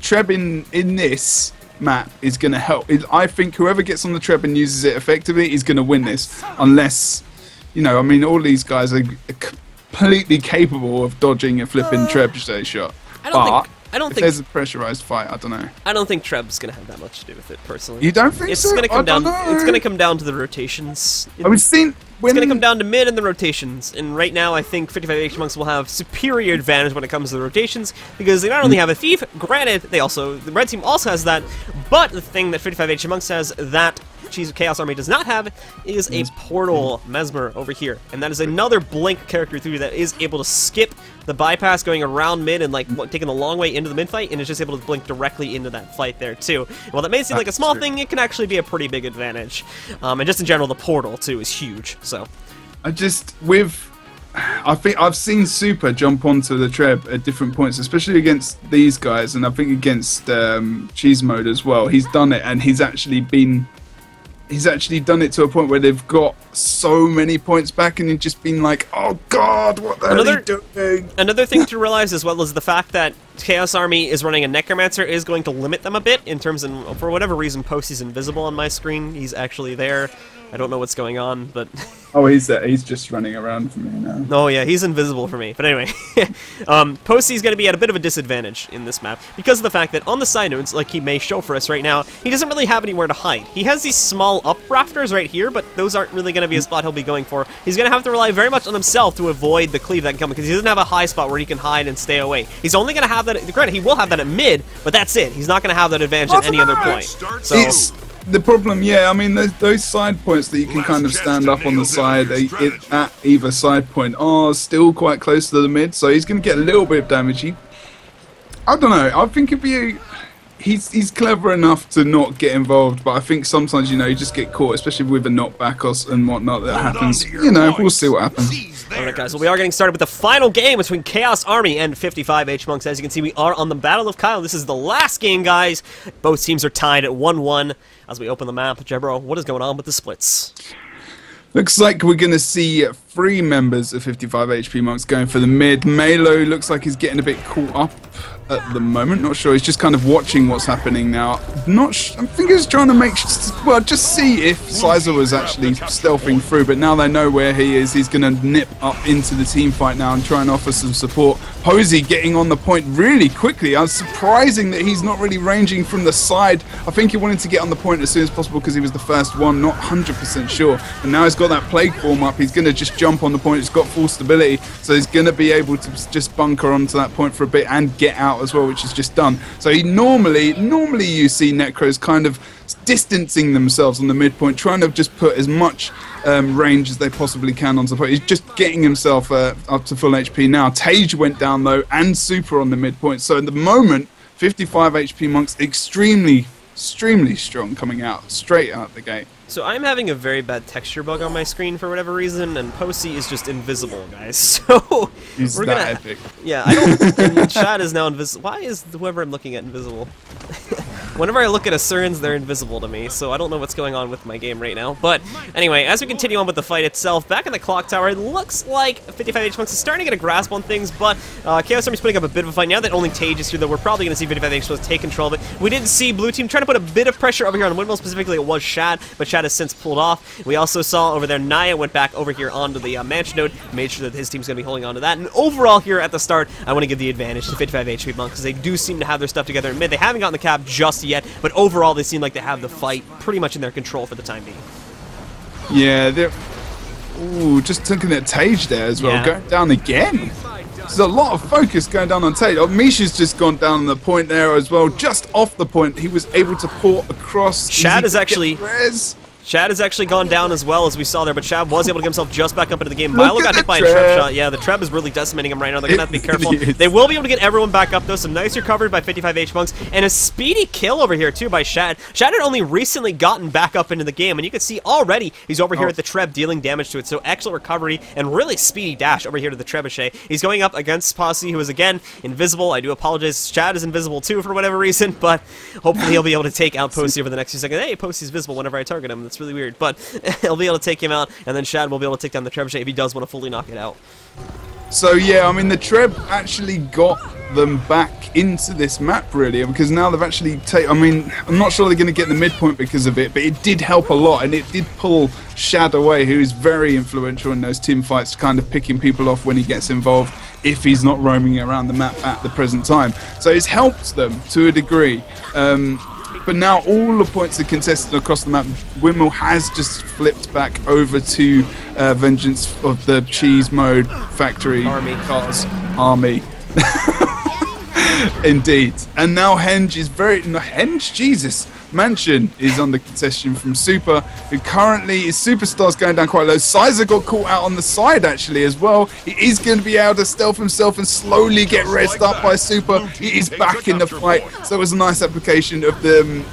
Treb in this map is going to help. I think whoever gets on the Treb and uses it effectively is going to win this. Unless, you know, I mean, all these guys are completely capable of dodging a flipping Trebuchet shot. I don't think there's a pressurized fight. I don't know. I don't think Treb's gonna have that much to do with it, personally. You don't think so? Gonna come down. It's gonna come down to the rotations. It's gonna come down to mid and the rotations. And right now, I think 55 HP monks will have superior advantage when it comes to the rotations because they not only have a thief. Granted, the red team also has that. But the thing that 55 HP monks has that Chaos Army does not have is a portal Mesmer over here, and that is another blink character through that is able to skip the bypass going around mid and like taking the long way into the mid fight, and is just able to blink directly into that fight there too. And while that may seem like a small thing, it can actually be a pretty big advantage. And just in general, the portal too is huge. So, I just with I think I've seen Super jump onto the Treb at different points, especially against these guys, and I think against Cheese Mode as well. He's done it, and he's actually done it to a point where they've got so many points back, and he's just been like, "Oh God, what the hell are you doing?" Another thing to realize as well is the fact that Chaos Army is running a Necromancer is going to limit them a bit in terms of, for whatever reason, Posty's invisible on my screen. He's actually there. I don't know what's going on, but... Oh, he's there. He's just running around for me now. Oh, yeah, he's invisible for me. But anyway, Posty's going to be at a bit of a disadvantage in this map because of the fact that on the side notes, like he may show for us right now, he doesn't really have anywhere to hide. He has these small up rafters right here, but those aren't really going to be a spot he'll be going for. He's going to have to rely very much on himself to avoid the cleave that can come because he doesn't have a high spot where he can hide and stay away. He's only going to have that... Granted, he will have that at mid, but that's it. He's not going to have that advantage at any other point. So... The problem, yeah, I mean, those side points that you can kind of stand up on the side at either side point are still quite close to the mid, so he's going to get a little bit of damage. I don't know, I think he's clever enough to not get involved, but I think sometimes, you know, you just get caught, especially with a knockback and whatnot that happens. You know, we'll see what happens. Alright guys, well we are getting started with the final game between Chaos Army and 55H Monks. As you can see, we are on the Battle of Kyle. This is the last game, guys. Both teams are tied at 1-1 as we open the map. Jebro, what is going on with the splits? Looks like we're going to see 3 members of 55 HP Monks going for the mid. Malo looks like he's getting a bit caught up at the moment. Not sure. He's just kind of watching what's happening now. I think he's trying to make... Well, just see if Sizer was actually stealthing through. But now they know where he is. He's going to nip up into the team fight now and try and offer some support. Posey getting on the point really quickly. I was surprising that he's not really ranging from the side. I think he wanted to get on the point as soon as possible because he was the first one. Not 100% sure. And now he's got that plague form up. He's going to just jump on the point. It's got full stability. So he's going to be able to just bunker onto that point for a bit and get out as well, which is just done. So he normally you see Necros kind of distancing themselves on the midpoint, trying to just put as much range as they possibly can onto the point. He's just getting himself up to full HP now. Tage went down though, and Super on the midpoint. So at the moment, 55 HP Monks extremely strong coming out, straight out the gate. So I'm having a very bad texture bug on my screen for whatever reason, and Posey is just invisible, guys. So we're gonna... epic. Yeah, I don't... and Chad is now invisible. Why is whoever I'm looking at invisible? Whenever I look at Assyrians, they're invisible to me, so I don't know what's going on with my game right now. But anyway, as we continue on with the fight itself, back in the clock tower, it looks like 55H Monks is starting to get a grasp on things, but Chaos Army's putting up a bit of a fight. Now that only Tage is here, though, we're probably going to see 55H Monks take control of it. We did see Blue Team trying to put a bit of pressure over here on Windmill, specifically it was Shad, but Shad has since pulled off. We also saw over there Naya went back over here onto the Mansion Node, made sure that his team's going to be holding on to that. And overall here at the start, I want to give the advantage to 55H Monks because they do seem to have their stuff together in mid. They haven't gotten the cap just yet, but overall they seem like they have the fight pretty much in their control for the time being. Yeah, they're... Ooh, just taking that Tage there as well, going down again. There's a lot of focus going down on Tage. Oh, Misha's just gone down on the point there as well, just off the point. He was able to port across. Shad is actually... Shad has actually gone down as well, as we saw there, but Shad was able to get himself just back up into the game. Milo got hit by a Treb shot. Yeah, the Treb is really decimating him right now. They're going to have to be careful. They will be able to get everyone back up, though. Some nice recovery by 55H Monks, and a speedy kill over here, too, by Shad. Shad had only recently gotten back up into the game, and you can see already he's over here at the Treb dealing damage to it. So excellent recovery and really speedy dash over here to the Trebuchet. He's going up against Posse, who is, again, invisible. I do apologize. Shad is invisible, too, for whatever reason, but hopefully he'll be able to take out Posse over the next few seconds. Hey, Posse's visible whenever I target him. That's really weird, but... he'll be able to take him out, and then Shad will be able to take down the Trebuchet if he does want to fully knock it out. So yeah, I mean the Treb actually got them back into this map really, because now they've actually I mean, I'm not sure they're going to get the midpoint because of it, but it did help a lot, and it did pull Shad away, who is very influential in those team fights, kind of picking people off when he gets involved if he's not roaming around the map at the present time. So it's helped them to a degree. But now all the points are contested across the map. Windmill has just flipped back over to Vengeance of the Cheese Mode Factory Cars Army. Indeed. And now Henge is Henge? Jesus. Mansion is under contestation from Super, who currently is Superstar's going down quite low. Sizer got caught out on the side actually as well. He is going to be able to stealth himself and slowly get rezzed up by Super. He is back in the fight. So it was a nice application of the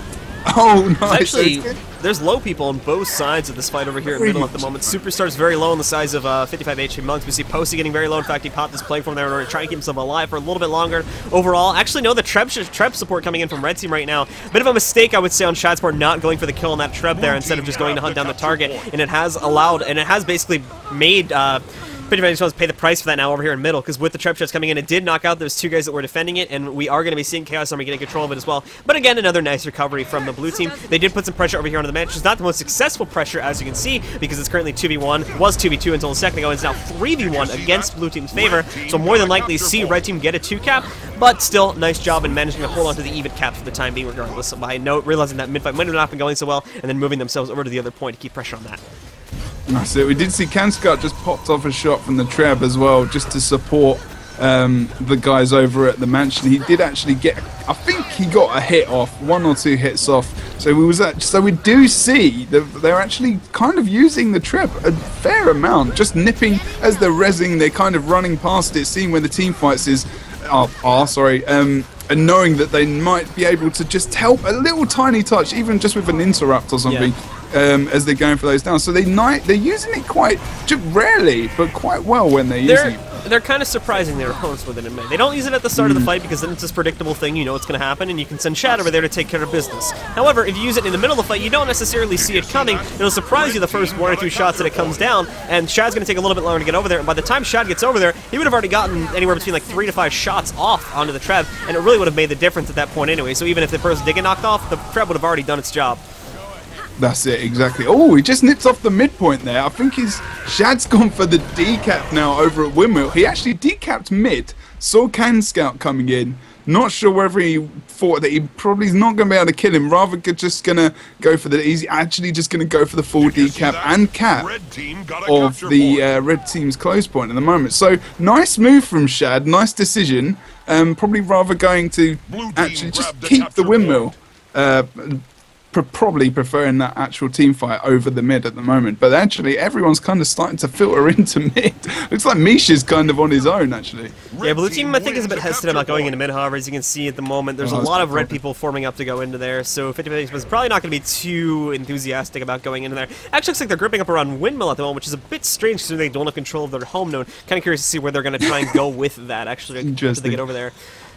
Oh, nice. Actually, there's low people on both sides of this fight over here in the middle at the moment. Superstar's very low on the size of 55 HP Monks. We see Posey getting very low. In fact, he popped his plague from there in order to try and keep himself alive for a little bit longer. Overall, actually, no, the Treb support coming in from Red Team right now. Bit of a mistake, I would say, on Shadsport not going for the kill on that Treb there instead of just going to hunt down the target. And it has allowed, and it has basically made 55 HP pay the price for that now over here in middle, because with the Treb shots coming in, it did knock out those two guys that were defending it, and we are going to be seeing Chaos Army getting control of it as well. But again, another nice recovery from the blue team. They did put some pressure over here onto the match. It's not the most successful pressure, as you can see, because it's currently 2v1. Was 2v2 until a second ago, and it's now 3v1 against blue team's favor. So more than likely see red team get a 2-cap, but still, nice job in managing to hold on to the even cap for the time being, regardless. So by note, realizing that mid-fight might have not been going so well, and then moving themselves over to the other point to keep pressure on that. That's it. We did see Kanscott just popped off a shot from the Treb as well, just to support the guys over at the mansion. He did actually get, I think he got a hit off, 1 or 2 hits off. So we do see that they're actually kind of using the Treb a fair amount, just nipping as they're rezzing. They're kind of running past it, seeing where the team fights and knowing that they might be able to just help a little tiny touch, even just with an interrupt or something. Yeah. As they're going for those down, so they're using it quite rarely, but quite well when they're using it. They're kind of surprising their opponents with it in mid. They don't use it at the start of the fight because then it's this predictable thing, you know what's going to happen, and you can send Shad over there to take care of business. However, if you use it in the middle of the fight, you don't necessarily see it coming. It'll surprise you the first 1 or 2 shots that it comes down, and Shad's going to take a little bit longer to get over there, and by the time Shad gets over there, he would have already gotten anywhere between like 3 to 5 shots off onto the Treb, and it really would have made the difference at that point anyway, so even if the person did get knocked off, the Treb would have already done its job. That's it, exactly. Oh, he just nips off the midpoint there. I think Shad's gone for the decap now over at Windmill. He actually decapped mid, saw Can Scout coming in. Not sure whether he thought that he probably is not going to be able to kill him. Rather just going to go for he's actually just going to go for the full decap and cap of the red team's close point at the moment. So nice move from Shad, nice decision. Probably rather going to actually just keep the Windmill. Probably preferring that actual team fight over the mid at the moment, but actually everyone's kind of starting to filter into mid. Looks like Misha's kind of on his own actually. Yeah, blue team I think is a bit hesitant about going into mid, however, as you can see at the moment there's a lot of red people forming up to go into there, so 50 was probably not going to be too enthusiastic about going into there. Actually looks like they're gripping up around Windmill at the moment, which is a bit strange considering they don't have control of their home node. Kind of curious to see where they're going to try and go with that actually after they get over there.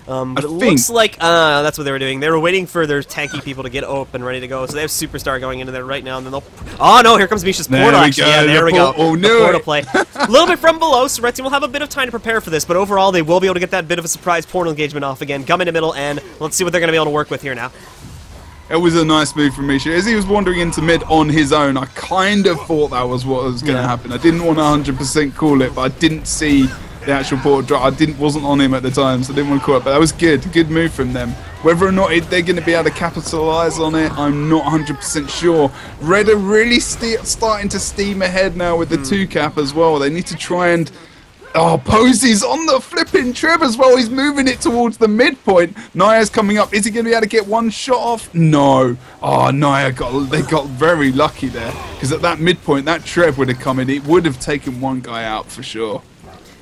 But it looks like that's what they were doing. They were waiting for their tanky people to get up and ready to go. So they have Superstar going into there right now, and then they'll... Oh no, here comes Misha's portal actually. Yeah, there we go. Oh no. Portal play. A little bit from below, so Red Team will have a bit of time to prepare for this, but overall they will be able to get that bit of a surprise portal engagement off again. Come into middle, and let's see what they're going to be able to work with here now. It was a nice move from Misha. As he was wandering into mid on his own, I kind of thought that was what was going to happen. I didn't want to 100% call it, but I didn't see the actual portal drop. Wasn't on him at the time, so I didn't want to call it, but that was good move from them. Whether or not they're going to be able to capitalize on it, I'm not 100% sure. Red are really starting to steam ahead now with the 2-cap as well. They need to try and... Oh, Posey's on the flipping Treb as well. He's moving it towards the midpoint. Naya's coming up. Is he going to be able to get one shot off? No. Oh, Naya they got very lucky there, because at that midpoint, that Treb would have come in. It would have taken one guy out for sure.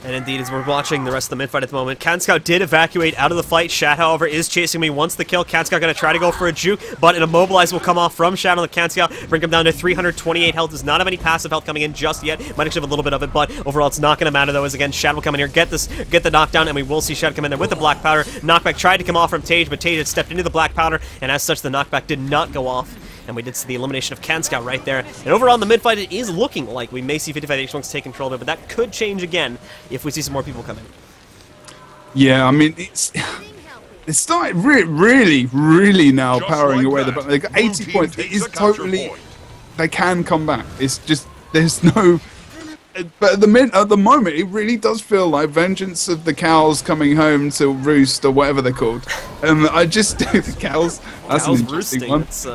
And indeed, as we're watching the rest of the mid-fight at the moment, Kanscout did evacuate out of the fight. Shad, however, is chasing me. Wants the kill. Kanscout going to try to go for a juke, but an immobilize will come off from Shad on the Kanscout. Bring him down to 328 health. Does not have any passive health coming in just yet. Might actually have a little bit of it, but overall it's not going to matter though, as again, Shad will come in here, get the knockdown, and we will see Shad come in there with the black powder. Knockback tried to come off from Tage, but Tage had stepped into the black powder, and as such, the knockback did not go off. And we did see the elimination of Kanscout right there. And overall in the mid-fight, it is looking like we may see 55 H1s take control of it, but that could change again if we see some more people come in. Yeah, I mean, it's started really now powering away. They got 80 points. It is totally... They can come back. It's just, there's no... But at the moment, it really does feel like Vengeance of the Cows coming home to roost, or whatever they're called. I just the cows. That's cows an interesting roosting.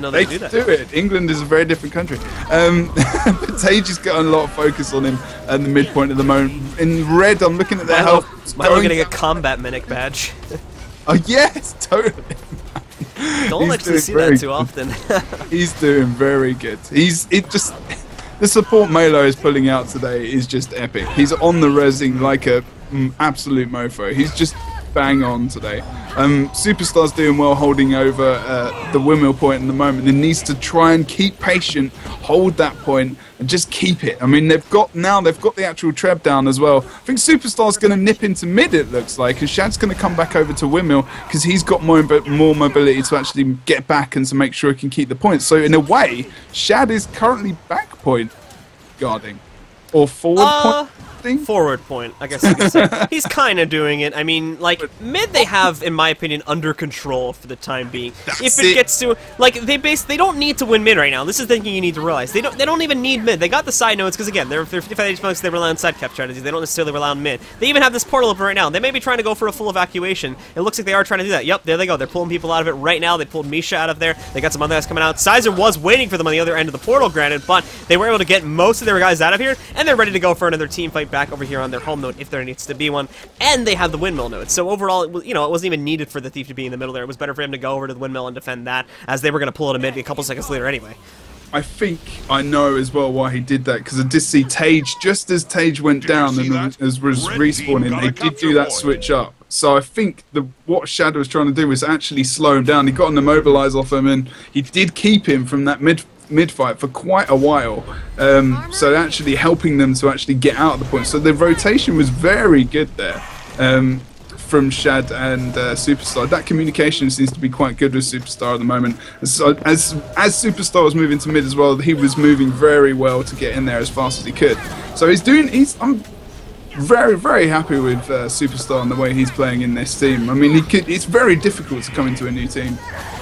one. They do it. England is a very different country. But Tage has got a lot of focus on him at the midpoint at the moment. In red, I'm looking at their health. Milo getting a combat medic badge. Oh yes, totally. Don't actually see that too often. He's doing very good. The support Melo is pulling out today is just epic. He's on the resing like a absolute mofo. He's just bang on today. Superstar's doing well holding over the windmill point in the moment. He needs to try and keep patient, hold that point, and just keep it. I mean, they've got the actual treb down as well. I think Superstar's going to nip into mid, it looks like, and Shad's going to come back over to windmill because he's got more mobility to actually get back and to make sure he can keep the point. So in a way, Shad is currently back point guarding. Or forward point? Forward point, I guess you could say. He's kind of doing it. I mean, like, mid they have, in my opinion, under control for the time being. If it gets to, like, they don't need to win mid right now. This is the thing you need to realize. They don't even need mid. They got the side nodes because, again, they're 55 HP monks. They rely on side cap strategies. They don't necessarily rely on mid. They even have this portal open right now. They may be trying to go for a full evacuation. It looks like they are trying to do that. Yep, there they go. They're pulling people out of it right now. They pulled Misha out of there. They got some other guys coming out. Sizer was waiting for them on the other end of the portal, granted, but they were able to get most of their guys out of here, and they're ready to go for another team fight back over here on their home node if there needs to be one, and they have the windmill node. So overall, it was, it wasn't even needed for the Thief to be in the middle there. It was better for him to go over to the windmill and defend that, as they were going to pull it a mid a couple seconds later anyway. I think I know as well why he did that, because I did see Tage, just as Tage went down and was respawning, they did do that switch up. So I think what Shadow was trying to do was actually slow him down. He got an immobilize off him, and he did keep him from that mid fight for quite a while, so actually helping them to actually get out of the point. So the rotation was very good there from Shad and Superstar. That communication seems to be quite good with Superstar at the moment. So as Superstar was moving to mid as well, he was moving very well to get in there as fast as he could. So I'm very, very happy with Superstar and the way he's playing in this team. I mean, it's very difficult to come into a new team.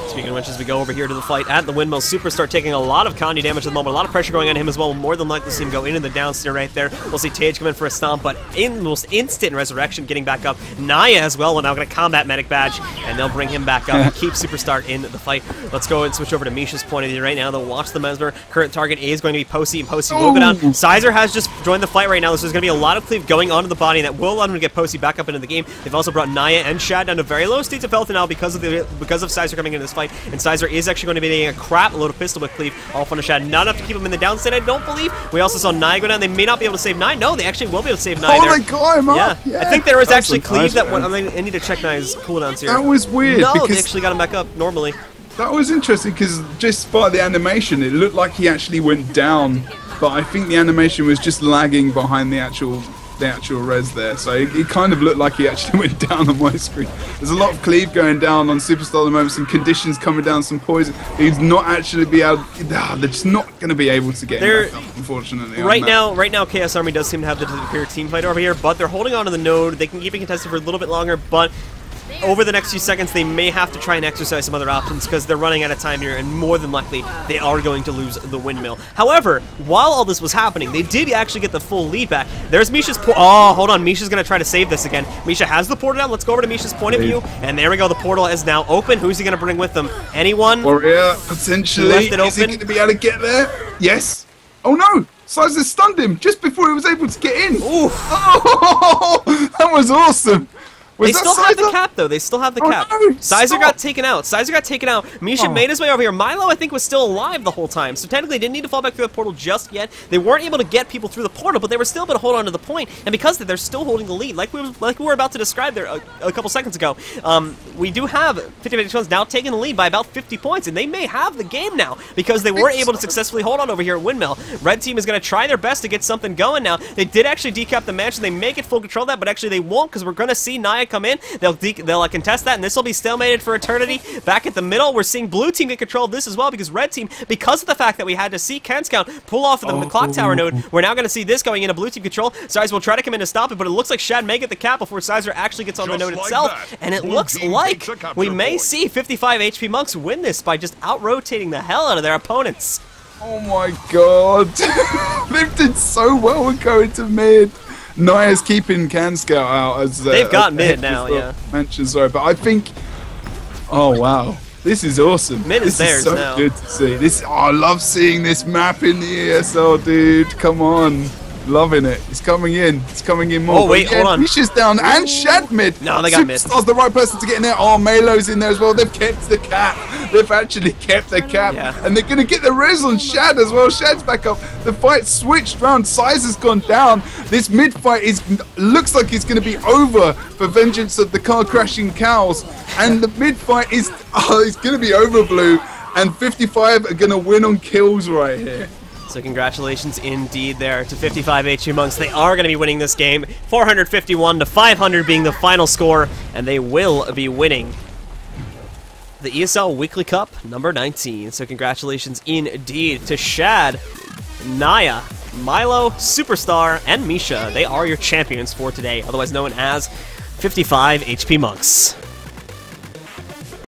Speaking of which, as we go over here to the fight at the windmill, Superstar taking a lot of Kandi damage at the moment, a lot of pressure going on him as well. We'll more than likely see him go into the downstairs right there. We'll see Tage come in for a stomp, but in most instant resurrection, getting back up. Naya as well, we're now going to combat medic badge, and they'll bring him back up and keep Superstar in the fight. Let's go and switch over to Misha's point of view right now. They'll watch the Mesmer. Current target is going to be Posey, and Posey will go down. Sizer has just joined the fight right now, so there's going to be a lot of cleave going onto the body, and that will allow him to get Posey back up into the game. They've also brought Naya and Shad down to very low states of health now because of Sizer coming into this fight, and Sizer is actually going to be getting a crap load of pistol whip cleave off on a Shad. Not enough to keep him in the downside, I don't believe. We also saw Naya go down. They may not be able to save Naya. No, they actually will be able to save Naya. Oh, they got him up. Yeah. I think there was actually cleave that went. I need to check Naya's cooldowns here. That was weird. No, they actually got him back up normally. That was interesting because just by the animation, it looked like he actually went down, but I think the animation was just lagging behind the actual res there, so it kind of looked like he actually went down on my screen. There's a lot of cleave going down on Superstar at the moment, some conditions coming down, some poison. He's not actually they're just not going to be able to get him back up, unfortunately. Right now, Chaos Army does seem to have the superior team fight over here, but they're holding on to the node. They can keep it contested for a little bit longer, but over the next few seconds, they may have to try and exercise some other options because they're running out of time here, and more than likely, they are going to lose the windmill. However, while all this was happening, they did actually get the full lead back. There's Misha's oh, hold on. Misha's going to try to save this again. Misha has the portal down. Let's go over to Misha's point of view, and there we go. The portal is now open. Who's he going to bring with them? Anyone? Warrior, potentially. Is he going to be able to get there? Yes. Oh, no. Sizer stunned him just before he was able to get in. Ooh. Oh, that was awesome. They still have the cap, though. They still have the cap. No, Sizer got taken out. Sizer got taken out. Misha made his way over here. Milo, I think, was still alive the whole time, so technically they didn't need to fall back through the portal just yet. They weren't able to get people through the portal, but they were still able to hold on to the point, and because of that, they're still holding the lead. Like we were about to describe there a couple seconds ago, we do have 50-50 now taking the lead by about 50 points, and they may have the game now because they were able to successfully hold on over here at Windmill. Red team is going to try their best to get something going now. They did actually decap the match, and they may get full control of that, but actually they won't because we're going to see Naya come in. They'll contest that, and this will be stalemated for eternity. Back at the middle, we're seeing blue team get control of this as well, because red team, because of the fact that we had to see Canscout pull off of the clock tower node, we're now going to see this going into blue team control. Sizer will try to come in to stop it, but it looks like Shad may get the cap before Sizer actually gets on the node itself, and it looks like we may see 55 HP monks win this by just out-rotating the hell out of their opponents. Oh my god. They've did so well with going to mid. Naya's keeping Canscout out as they've got mid now, yeah. Mentioned, sorry, but I think, oh wow, this is awesome. Mid is theirs so now. Good to see this. Oh, I love seeing this map in the ESL, dude. Come on, Loving it. It's coming in. It's coming in more. Oh, wait, hold on. Misha's down and Shad mid. No, they got mid. Superstar's the right person to get in there. Oh, Melo's in there as well. They've kept the cap. They've actually kept the cap. Yeah. And they're going to get the res on Shad as well. Shad's back up. The fight switched round. Size has gone down. This mid fight looks like it's going to be over for Vengeance of the Car Crashing Cows. And the mid fight is it's going to be over, Blue. And 55 are going to win on kills right here. So congratulations indeed there to 55 HU Monks. They are going to be winning this game. 451 to 500 being the final score, and they will be winning the ESL Weekly Cup number 19. So congratulations indeed to Shad, Naya, Milo, Superstar, and Misha. They are your champions for today, otherwise known as 55 HP Monks.